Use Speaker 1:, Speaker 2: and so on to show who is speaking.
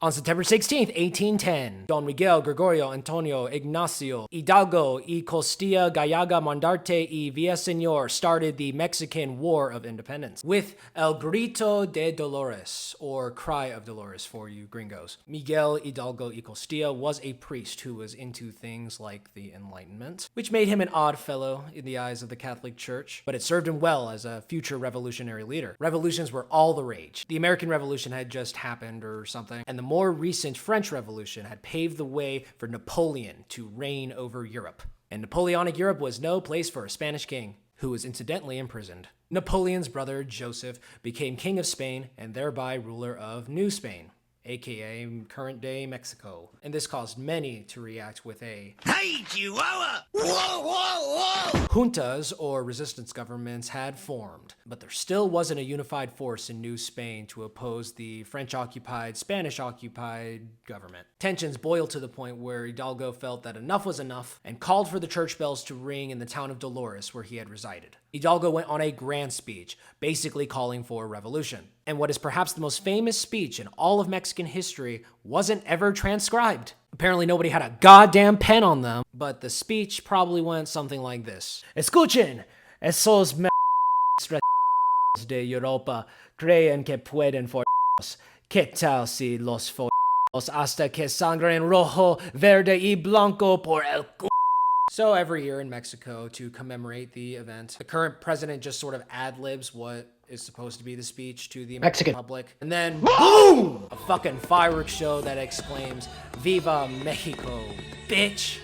Speaker 1: On September 16th, 1810, Don Miguel Gregorio Antonio Ignacio Hidalgo y Costilla Gallaga Mandarte y Villaseñor started the Mexican War of Independence with El Grito de Dolores, or Cry of Dolores for you gringos. Miguel Hidalgo y Costilla was a priest who was into things like the Enlightenment, which made him an odd fellow in the eyes of the Catholic Church, but it served him well as a future revolutionary leader. Revolutions were all the rage. The American Revolution had just happened or something, and the more recent French Revolution had paved the way for Napoleon to reign over Europe. And Napoleonic Europe was no place for a Spanish king, who was incidentally imprisoned. Napoleon's brother, Joseph, became king of Spain and thereby ruler of New Spain, aka current-day Mexico. And this caused many to react with a "Hey, Chihuahua! Whoa, whoa, whoa!" Juntas, or resistance governments, had formed, but there still wasn't a unified force in New Spain to oppose the French-occupied, Spanish-occupied government. Tensions boiled to the point where Hidalgo felt that enough was enough and called for the church bells to ring in the town of Dolores, where he had resided. Hidalgo went on a grand speech, basically calling for a revolution. And what is perhaps the most famous speech in all of Mexican history wasn't ever transcribed. Apparently nobody had a goddamn pen on them, but the speech probably went something like this. Escuchen, esos de Europa creen que pueden formarnos. ¿Qué tal si los formamos hasta que sangren rojo, verde y blanco por el culo? So every year in Mexico, to commemorate the event, the current president just sort of ad-libs what is supposed to be the speech to the Mexican public. And then, boom! A fucking fireworks show that exclaims, "Viva Mexico, bitch!"